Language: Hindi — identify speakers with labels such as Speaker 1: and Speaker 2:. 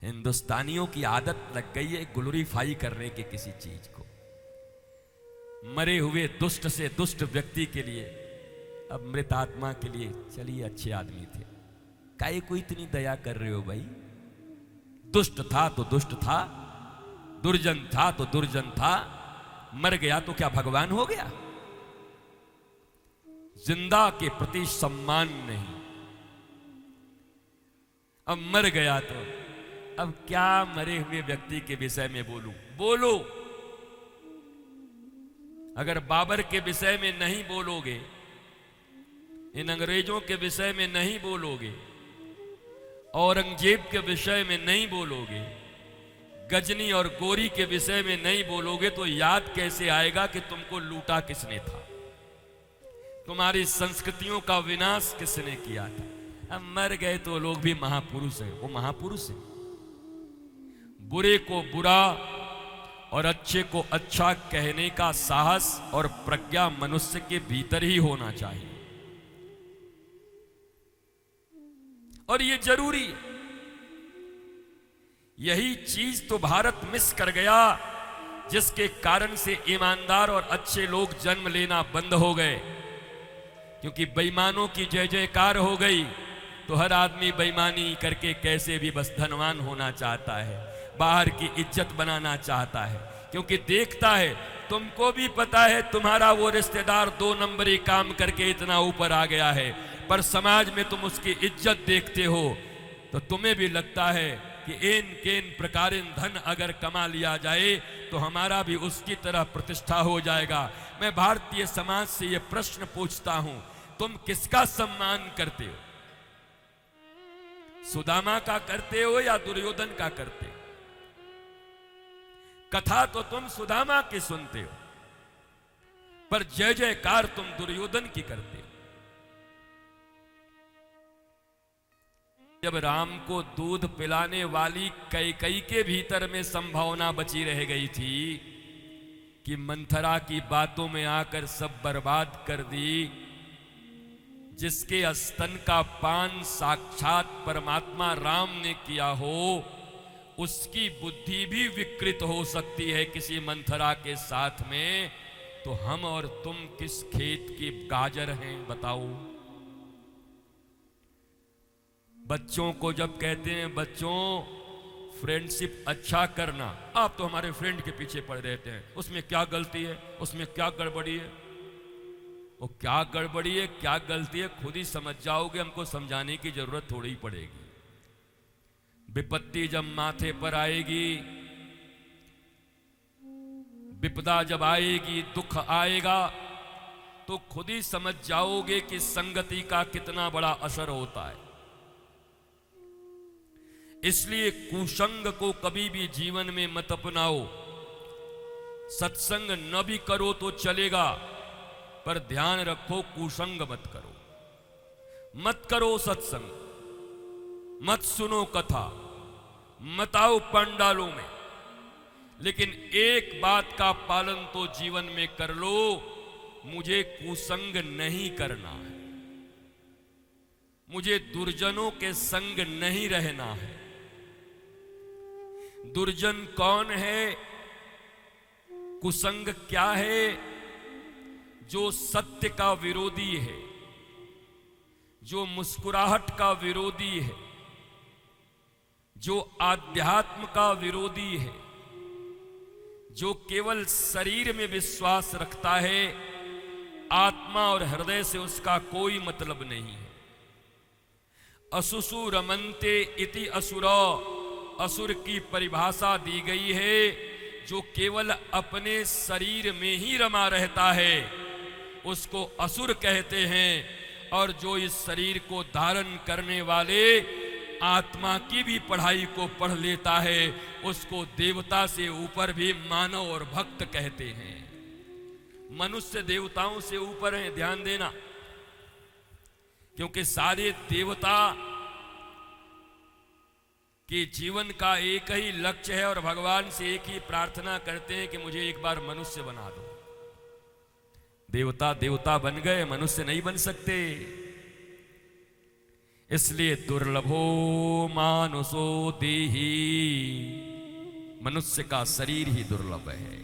Speaker 1: हिंदुस्तानियों की आदत लग गई है ग्लोरीफाई करने की किसी चीज को। मरे हुए दुष्ट से दुष्ट व्यक्ति के लिए, अब मृत आत्मा के लिए चलिए अच्छे आदमी थे, काहे को इतनी दया कर रहे हो भाई? दुष्ट था तो दुष्ट था, दुर्जन था तो दुर्जन था, मर गया तो क्या भगवान हो गया? जिंदा के प्रति सम्मान नहीं, अब मर गया तो अब क्या मरे हुए व्यक्ति के विषय में बोलूं? बोलो, अगर बाबर के विषय में नहीं बोलोगे, इन अंग्रेजों के विषय में नहीं बोलोगे, औरंगजेब के विषय में नहीं बोलोगे, गजनी और गोरी के विषय में नहीं बोलोगे, तो याद कैसे आएगा कि तुमको लूटा किसने था, तुम्हारी संस्कृतियों का विनाश किसने किया था? अब मर गए तो लोग भी महापुरुष हैं, वो महापुरुष हैं। बुरे को बुरा और अच्छे को अच्छा कहने का साहस और प्रज्ञा मनुष्य के भीतर ही होना चाहिए, और ये जरूरी है। यही चीज तो भारत मिस कर गया, जिसके कारण से ईमानदार और अच्छे लोग जन्म लेना बंद हो गए, क्योंकि बेईमानों की जय जयकार हो गई तो हर आदमी बेईमानी करके कैसे भी बस धनवान होना चाहता है, बाहर की इज्जत बनाना चाहता है, क्योंकि देखता है तुमको भी पता है तुम्हारा वो रिश्तेदार 2 नंबरी काम करके इतना ऊपर आ गया है, पर समाज में तुम उसकी इज्जत देखते हो तो तुम्हें भी लगता है कि एन केन प्रकारेण धन अगर कमा लिया जाए तो हमारा भी उसकी तरह प्रतिष्ठा हो जाएगा। मैं भारतीय समाज से यह प्रश्न पूछता हूं, तुम किसका सम्मान करते हो? सुदामा का करते हो या दुर्योधन का करते हो? कथा तो तुम सुदामा की सुनते हो, पर जय जयकार तुम दुर्योधन की करते हो। जब राम को दूध पिलाने वाली कैकई के भीतर में संभावना बची रह गई थी कि मंथरा की बातों में आकर सब बर्बाद कर दी, जिसके स्तन का पान साक्षात परमात्मा राम ने किया हो, उसकी बुद्धि भी विकृत हो सकती है किसी मंथरा के साथ में, तो हम और तुम किस खेत के गाजर हैं बताओ? बच्चों को जब कहते हैं बच्चों फ्रेंडशिप अच्छा करना, आप तो हमारे फ्रेंड के पीछे पड़ रहते हैं, उसमें क्या गलती है, उसमें क्या गड़बड़ी है? वो क्या गड़बड़ी है क्या गलती है खुद ही समझ जाओगे, हमको समझाने की जरूरत थोड़ी ही पड़ेगी। विपत्ति जब माथे पर आएगी, विपदा जब आएगी, दुख आएगा, तो खुद ही समझ जाओगे कि संगति का कितना बड़ा असर होता है। इसलिए कुसंग को कभी भी जीवन में मत अपनाओ। सत्संग न भी करो तो चलेगा, पर ध्यान रखो कुसंग मत करो। मत करो सत्संग, मत सुनो कथा, मत आओ पंडालों में, लेकिन एक बात का पालन तो जीवन में कर लो, मुझे कुसंग नहीं करना है, मुझे दुर्जनों के संग नहीं रहना है। दुर्जन कौन है? कुसंग क्या है? जो सत्य का विरोधी है, जो मुस्कुराहट का विरोधी है, जो आध्यात्म का विरोधी है, जो केवल शरीर में विश्वास रखता है, आत्मा और हृदय से उसका कोई मतलब नहीं है। असुसु रमन्ते इति असुरा, असुर की परिभाषा दी गई है जो केवल अपने शरीर में ही रमा रहता है, उसको असुर कहते हैं। और जो इस शरीर को धारण करने वाले आत्मा की भी पढ़ाई को पढ़ लेता है, उसको देवता से ऊपर भी मानव और भक्त कहते हैं। मनुष्य देवताओं से ऊपर है, ध्यान देना, क्योंकि सारे देवता के जीवन का एक ही लक्ष्य है और भगवान से एक ही प्रार्थना करते हैं कि मुझे एक बार मनुष्य बना दो। देवता देवता बन गए, मनुष्य नहीं बन सकते। इसलिए दुर्लभो मानुषो देही, मनुष्य का शरीर ही दुर्लभ है।